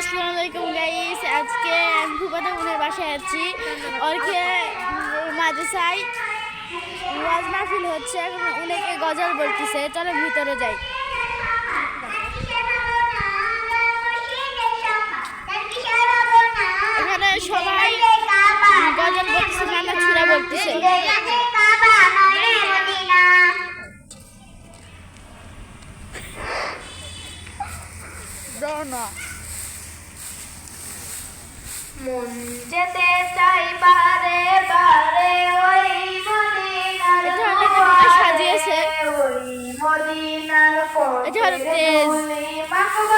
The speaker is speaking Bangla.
আসসালামু আলাইকুম গাইস। আজকে আমি ফুফাতো বোনের বাসায় আছি। ওরকে মাদ্রাসায় ওয়াজ মাহফিল হচ্ছে, উনাকে গজল বলতেছে। চলো ভিতরে যাই। এখানে সবাই গজল বলতেছে, নানা ছুরা বলতেছে। মন যেতে চাই বারে বারে ওই মদিনার সাজিয়েছে। ওই মদিনার এটা হলো তেজ। মাহবুব